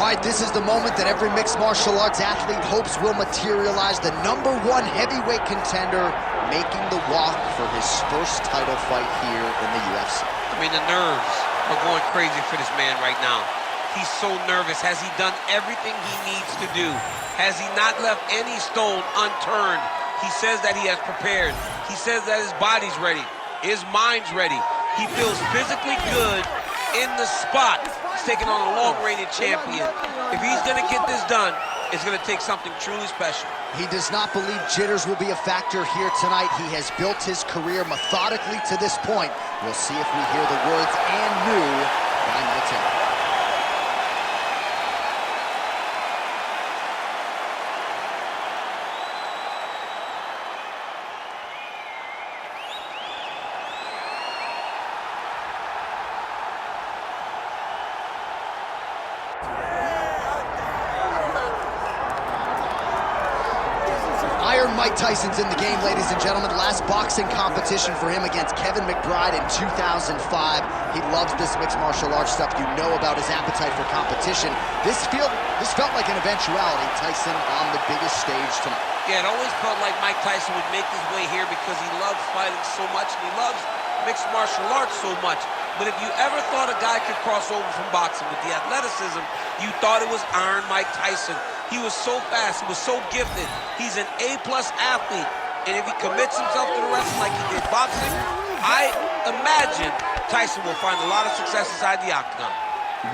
All right, this is the moment that every mixed martial arts athlete hopes will materialize. The #1 heavyweight contender making the walk for his first title fight here in the UFC. I mean, the nerves are going crazy for this man right now. He's so nervous. Has he done everything he needs to do? Has he not left any stone unturned? He says that he has prepared. He says that his body's ready. His mind's ready. He feels physically good in the spot. He's taking on a long-reigning champion. If he's going to get this done, it's going to take something truly special. He does not believe jitters will be a factor here tonight. He has built his career methodically to this point. We'll see if we hear the words "and new" by night's end. Mike Tyson's in the game, ladies and gentlemen. Last boxing competition for him against Kevin McBride in 2005. He loves this mixed martial arts stuff. You know about his appetite for competition. This felt like an eventuality. Tyson on the biggest stage tonight. Yeah, it always felt like Mike Tyson would make his way here because he loves fighting so much and he loves mixed martial arts so much. But if you ever thought a guy could cross over from boxing with the athleticism, you thought it was Iron Mike Tyson. He was so fast, he was so gifted. He's an A-plus athlete. And if he commits himself to the wrestling like he did boxing, I imagine Tyson will find a lot of success inside the octagon.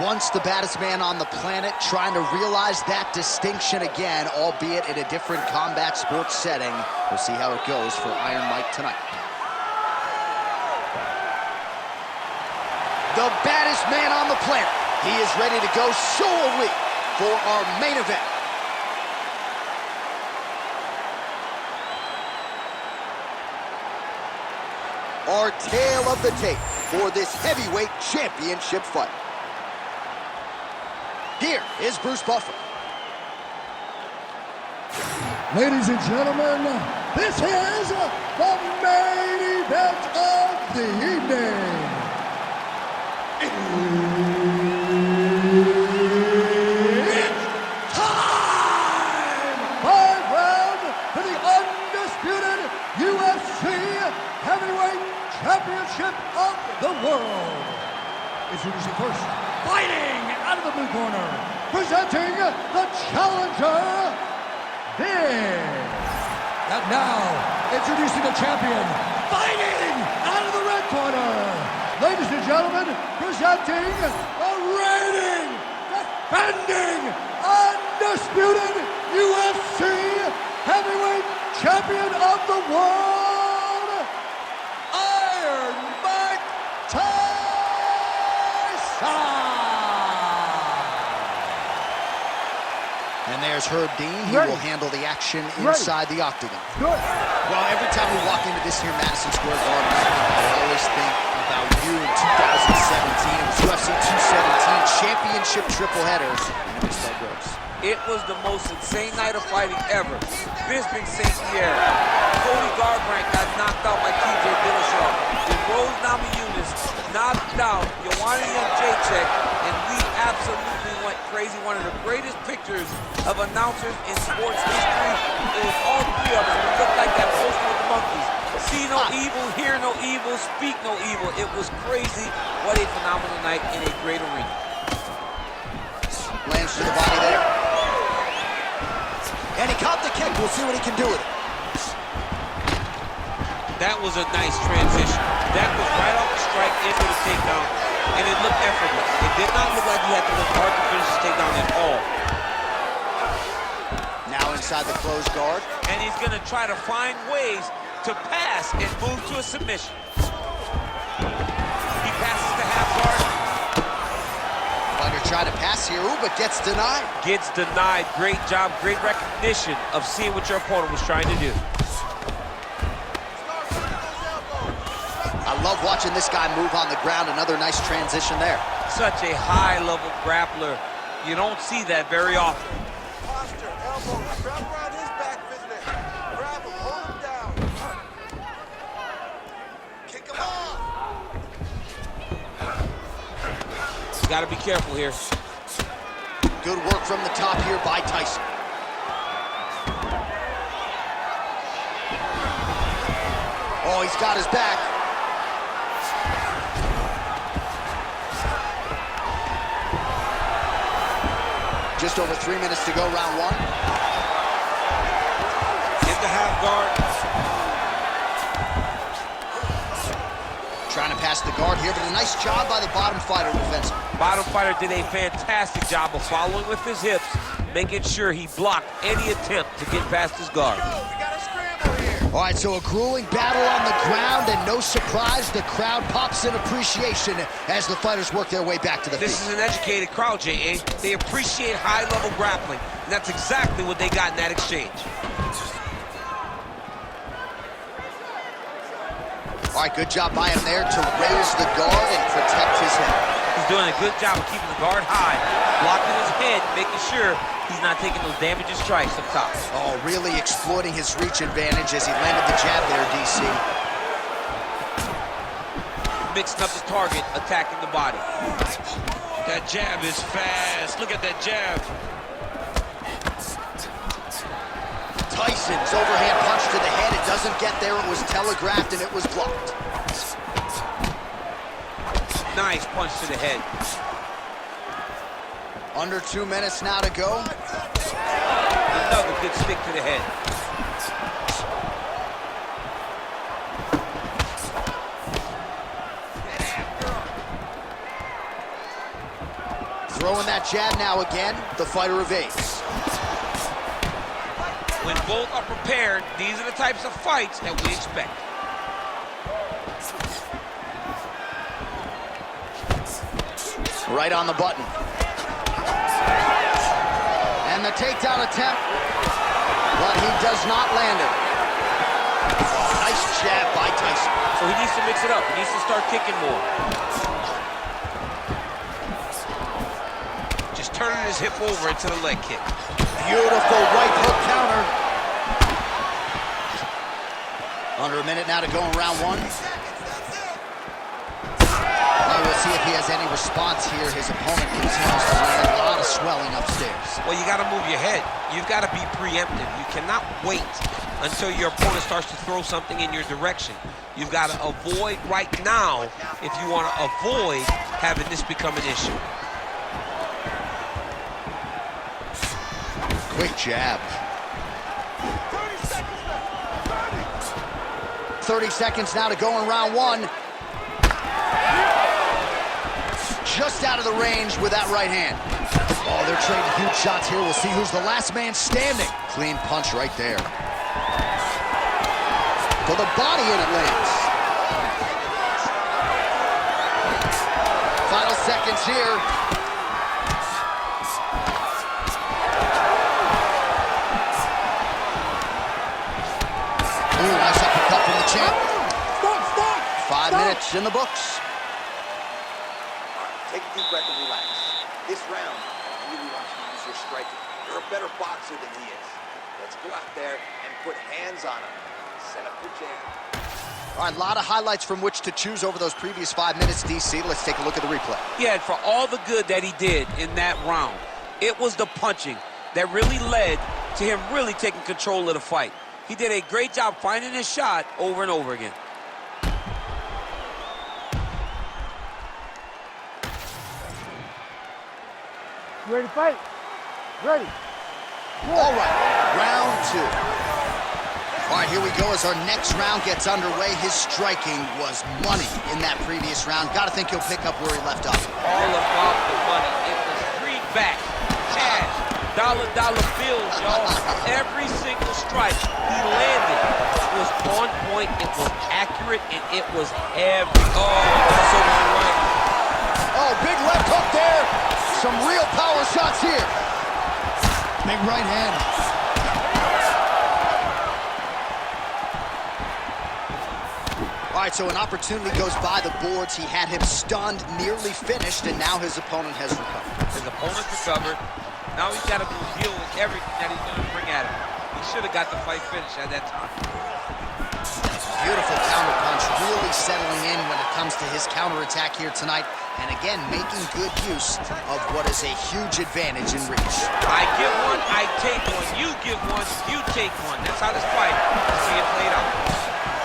Once the baddest man on the planet, trying to realize that distinction again, albeit in a different combat sports setting. We'll see how it goes for Iron Mike tonight. The baddest man on the planet. He is ready to go, so are we, for our main event. Our tale of the tape for this heavyweight championship fight. Here is Bruce Buffer. Ladies and gentlemen, this is the main event of the evening. It's time! 5 rounds for the undisputed UFC heavyweight championship of the world. Introducing first, fighting out of the blue corner, presenting the challenger, Big. And now, introducing the champion, fighting out of the red corner. Ladies and gentlemen, presenting the reigning, defending, undisputed UFC heavyweight champion of the world, Iron Mike Tyson! And there's Herb Dean. He will handle the action inside the octagon. Good. Well, every time we walk into this here Madison Square Garden, I always think about you in 2017. It was UFC 217 championship triple header. It was the most insane night of fighting ever. Bisping St. Pierre, Cody Garbrandt got knocked out by TJ Dillashaw. Then Rose Namajunas knocked out Joanna Jędrzejczyk, and we absolutely went crazy. One of the greatest pictures of announcers in sports history. It was all three of us. We looked like that poster with the monkeys. See no evil, hear no evil, speak no evil. It was crazy. What a phenomenal night in a great arena. Lands to the body there. And he caught the kick. We'll see what he can do with it. That was a nice transition. That was right off the strike into the takedown, and it looked effortless. It did not look like he had to look hard to finish his takedown at all. Now inside the closed guard. And he's going to try to find ways to pass and move to a submission. He passes the half guard. Fighter trying to pass here, but gets denied. Gets denied. Great job, great recognition of seeing what your opponent was trying to do. I love watching this guy move on the ground. Another nice transition there. Such a high-level grappler. You don't see that very often. Posture, elbow, grab around his back, visitor. Grab him, hold him down. Kick him off. You gotta be careful here. Good work from the top here by Tyson. Oh, he's got his back. Just over 3 minutes to go, round one. In the half guard. Trying to pass the guard here, but a nice job by the bottom fighter defensively. Bottom fighter did a fantastic job of following with his hips, making sure he blocked any attempt to get past his guard. We got a scramble here. All right, so a grueling battle on the ground, and no surprise, the crowd pops in appreciation as the fighters work their way back to the This feet. is an educated crowd, J.A. They appreciate high-level grappling, and that's exactly what they got in that exchange. All right, good job by him there to raise the guard and protect his head. He's doing a good job of keeping the guard high, blocking his head, making sure he's not taking those damaging strikes up top. Oh, really exploiting his reach advantage as he landed the jab there, DC. Mixing up the target, attacking the body. That jab is fast. Look at that jab. Tyson's overhand punch to the head. It doesn't get there. It was telegraphed and it was blocked. Nice punch to the head. Under 2 minutes now to go. Another good stick to the head. Throwing that jab now again. The fighter evades. When both are prepared, these are the types of fights that we expect. Right on the button. And the takedown attempt, but he does not land it. Oh, nice jab by Tyson. So he needs to mix it up. He needs to start kicking more. Just turning his hip over into the leg kick. Beautiful right hook counter. Under a minute now to go in round one. Now we'll see if he has any response here. His opponent continues to land a lot of swelling upstairs. Well, you got to move your head. You've got to be preemptive. You cannot wait until your opponent starts to throw something in your direction. You've got to avoid right now if you want to avoid having this become an issue. Quick jab. 30 seconds now to go in round one. Just out of the range with that right hand. Oh, they're trading huge shots here. We'll see who's the last man standing. Clean punch right there. To the body and it lands. Final seconds here. Ooh, nice uppercut from the champ. 5 minutes in the books. Take a deep breath and relax. This round, I really want you to use your striking. You're a better boxer than he is. Let's go out there and put hands on him. Set up your jab. All right, a lot of highlights from which to choose over those previous 5 minutes, DC. Let's take a look at the replay. Yeah, and for all the good that he did in that round, it was the punching that really led to him really taking control of the fight. He did a great job finding his shot over and over again. Ready to fight? Ready. All right, round two. All right, here we go as our next round gets underway. His striking was money in that previous round. Got to think he'll pick up where he left off. All about the money. It was greenback, cash, dollar bills, y'all. Every single strike he landed was on point, it was accurate, and it was heavy. Oh, that's over the right. Oh, big left hook there. Some real power shots here. Big right hand. All right, so an opportunity goes by the boards. He had him stunned, nearly finished, and now his opponent has recovered. His opponent recovered. Now he's got to deal with everything that he's going to bring at him. He should have got the fight finished at that time. Beautiful counter punch, really settling in when it comes to his counterattack here tonight. And again, making good use of what is a huge advantage in reach. I give one, I take one. You give one, you take one. That's how this fight. See it played out.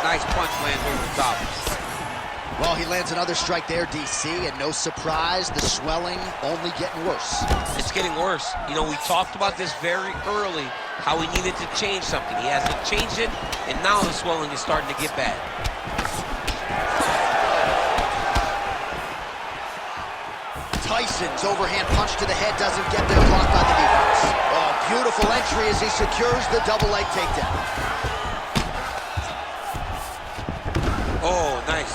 Nice punch lands over the top. Well, he lands another strike there, DC, and no surprise, the swelling only getting worse. It's getting worse. You know, we talked about this very early, how he needed to change something. He hasn't changed it, and now the swelling is starting to get bad. Tyson's overhand punch to the head doesn't get there, blocked by the defense. Oh, beautiful entry as he secures the double leg takedown. Oh, nice.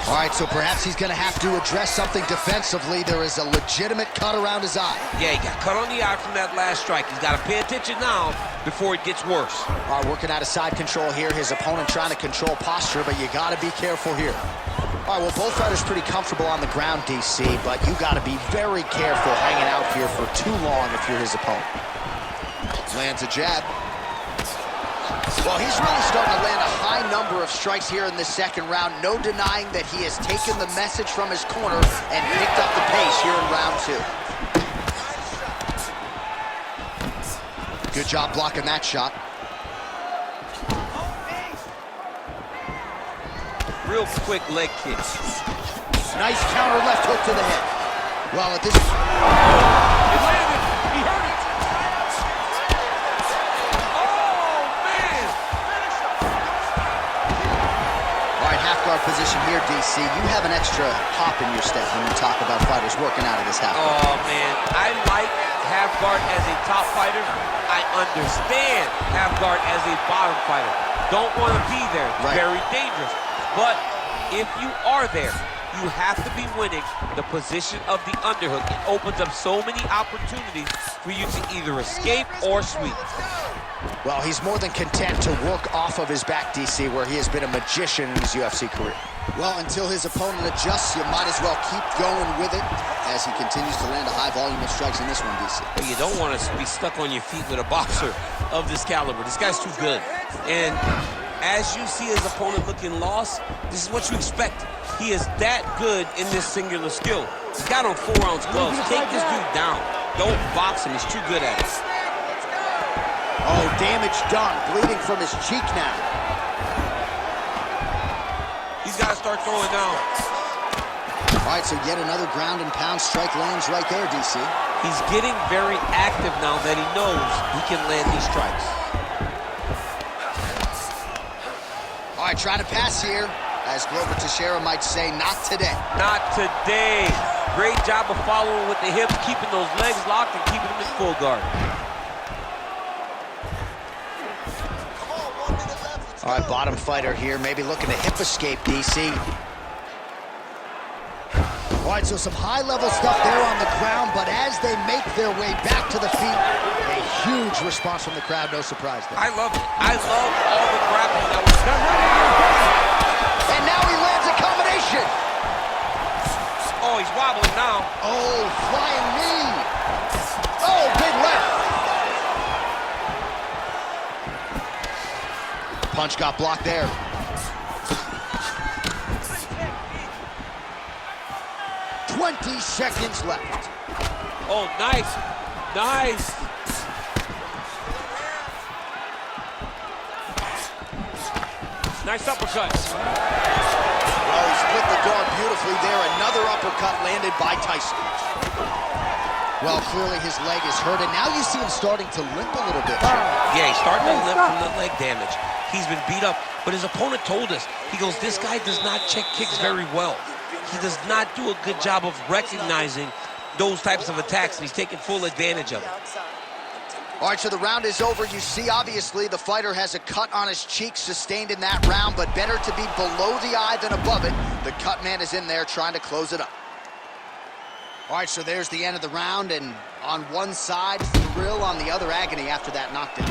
All right, so perhaps he's going to have to address something defensively. There is a legitimate cut around his eye. Yeah, he got cut on the eye from that last strike. He's got to pay attention now before it gets worse. All right, working out of side control here. His opponent trying to control posture, but you got to be careful here. All right, well, both fighters pretty comfortable on the ground, DC, but you got to be very careful hanging out here for too long if you're his opponent. Lands a jab. Well, he's really starting to land a high number of strikes here in the second round. No denying that he has taken the message from his corner and picked up the pace here in round two. Good job blocking that shot. Real quick leg kick. Nice counter left hook to the head. Well, at this... It landed. He hurt it. Oh, man. All right, half guard position here, DC. You have an extra hop in your step when you talk about fighters working out of this half guard. Oh, man. I like half guard as a top fighter. I understand half guard as a bottom fighter. Don't want to be there. It's very dangerous. But if you are there, you have to be winning the position of the underhook. It opens up so many opportunities for you to either escape or sweep. Well, he's more than content to work off of his back, DC, where he has been a magician in his UFC career. Well, until his opponent adjusts, you might as well keep going with it as he continues to land a high volume of strikes in this one, DC. But you don't want to be stuck on your feet with a boxer of this caliber. This guy's too good. And as you see his opponent looking lost, this is what you expect. He is that good in this singular skill. He's got on 4-ounce gloves. Take this dude down. Don't box him. He's too good at it. Oh, damage done. Bleeding from his cheek now. He's got to start throwing down. All right, so yet another ground and pound strike lands right there, DC. He's getting very active now that he knows he can land these strikes. All right, trying to pass here. As Glover Teixeira might say, not today. Not today. Great job of following with the hips, keeping those legs locked and keeping them in full guard. All right, bottom fighter here, maybe looking to hip escape, DC. All right, so some high-level stuff there on the ground, but as they make their way back to the feet, a huge response from the crowd, no surprise there. I love it. I love all the grappling that was done. And now he lands a combination. Oh, he's wobbling now. Oh, flying knee. Oh, big left. Punch got blocked there. "20 seconds left. Oh, nice. Nice. Nice uppercut. Well, he split the guard beautifully there. Another uppercut landed by Tyson. Well, clearly his leg is hurt, and now you see him starting to limp a little bit. Yeah, he's starting to limp from the leg damage. He's been beat up, but his opponent told us, he goes, this guy does not check kicks very well. He does not do a good job of recognizing those types of attacks, and he's taking full advantage of it. All right, so the round is over. You see, obviously, the fighter has a cut on his cheek sustained in that round, but better to be below the eye than above it. The cut man is in there trying to close it up. All right, so there's the end of the round, and on one side, thrill, on the other, agony after that knockdown.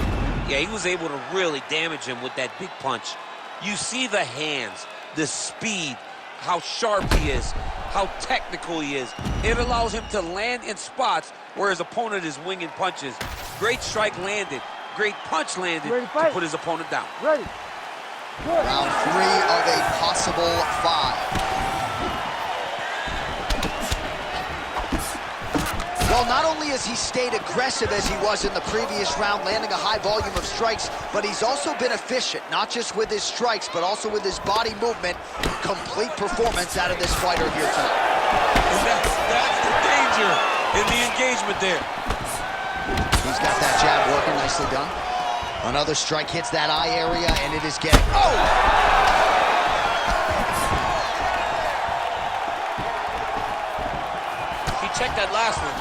Yeah, he was able to really damage him with that big punch. You see the hands, the speed, how sharp he is, how technical he is. It allows him to land in spots where his opponent is winging punches. Great strike landed. great punch landed Ready to to fight? put his opponent down. Ready. Good. Round 3 of a possible 5. Well, not only has he stayed aggressive as he was in the previous round, landing a high volume of strikes, but he's also been efficient, not just with his strikes, but also with his body movement. Complete performance out of this fighter here tonight. And that's the danger in the engagement there. He's got that jab working, nicely done. Another strike hits that eye area, and it is getting... Oh! He checked that last one.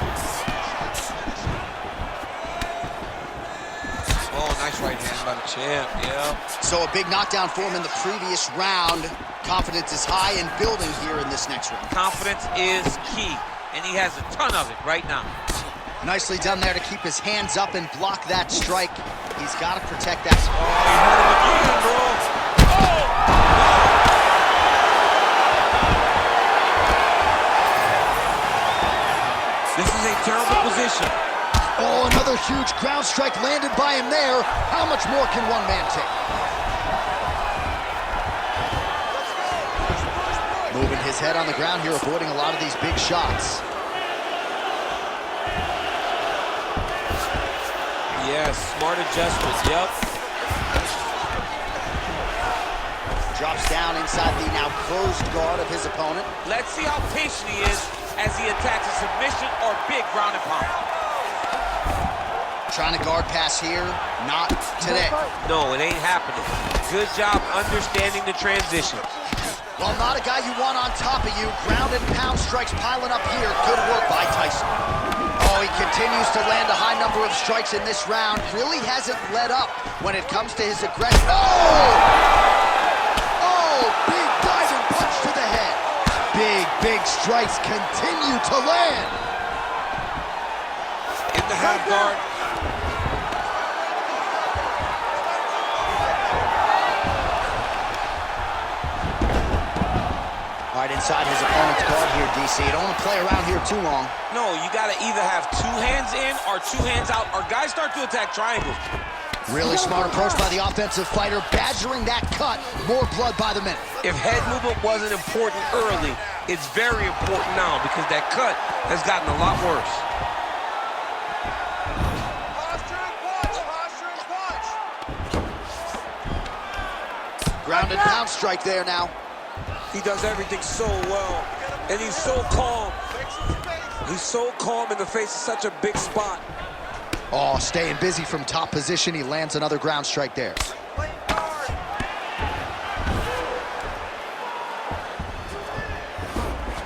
Oh, nice right hand by the champ, yeah. So a big knockdown for him in the previous round. Confidence is high and building here in this next round. Confidence is key, and he has a ton of it right now. Nicely done there to keep his hands up and block that strike. He's got to protect that. Oh, he hurt him again, bro. Oh! This is a terrible position. Oh, another huge ground strike landed by him there. How much more can one man take? Moving his head on the ground here, avoiding a lot of these big shots. Yes, smart adjustments, yep. Drops down inside the now closed guard of his opponent. Let's see how patient he is as he attacks a submission or big ground and pound. Trying to guard pass here, not today. No, it ain't happening. Good job understanding the transition. Well, not a guy you want on top of you. Ground and pound strikes piling up here. Good work by Tyson. Oh, he continues to land a high number of strikes in this round. Really hasn't let up when it comes to his aggression. Oh! Oh, big diving punch to the head. Big strikes continue to land. In the half guard. All right, inside his opponent's guard here, DC. You don't want to play around here too long. No, you got to either have 2 hands in or 2 hands out, or guys start to attack triangles. Really smart approach by the offensive fighter, badgering that cut. More blood by the minute. If head movement wasn't important early, it's very important now because that cut has gotten a lot worse. Posture and punch, posture and punch. Ground and pound strike there now. He does everything so well, and he's so calm. He's so calm in the face of such a big spot. Oh, staying busy from top position. He lands another ground strike there.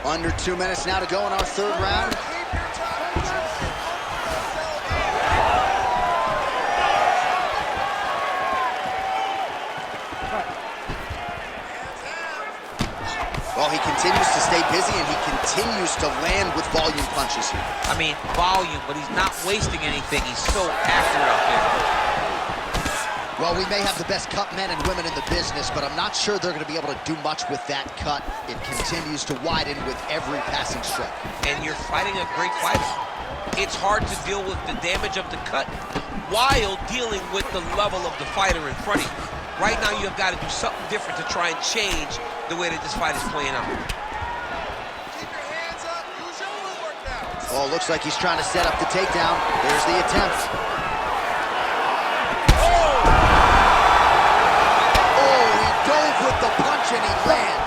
Under 2 minutes now to go in our 3rd round. Well, he continues to stay busy, and he continues to land with volume punches here. I mean, volume, but he's not wasting anything. He's so accurate out there. Well, we may have the best cut men and women in the business, but I'm not sure they're going to be able to do much with that cut. It continues to widen with every passing strike. And you're fighting a great fighter. It's hard to deal with the damage of the cut while dealing with the level of the fighter in front of you. Right now, you've got to do something different to try and change the way that this fight is playing out. Keep your hands up, use your footwork now. Oh, looks like he's trying to set up the takedown. There's the attempt. Oh, he dove with the punch and he lands.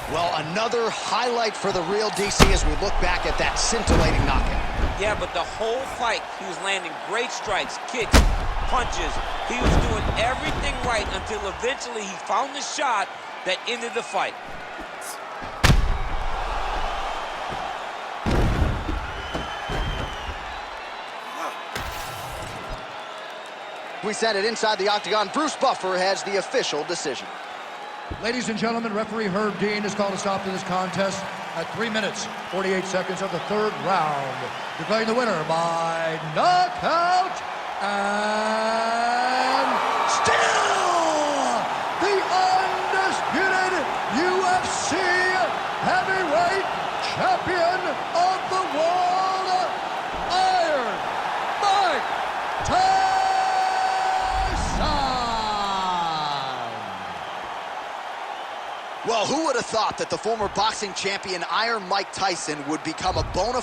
Well, another highlight for the real DC as we look back at that scintillating knockout. Yeah, but the whole fight, he was landing great strikes, kicks, punches. He was doing everything right until eventually he found the shot that ended the fight. We set it inside the octagon. Bruce Buffer has the official decision. Ladies and gentlemen, referee Herb Dean has called a stop to this contest at 3 minutes, 48 seconds of the 3rd round, declaring the winner by knockout and still Well, who would have thought that the former boxing champion Iron Mike Tyson would become a bona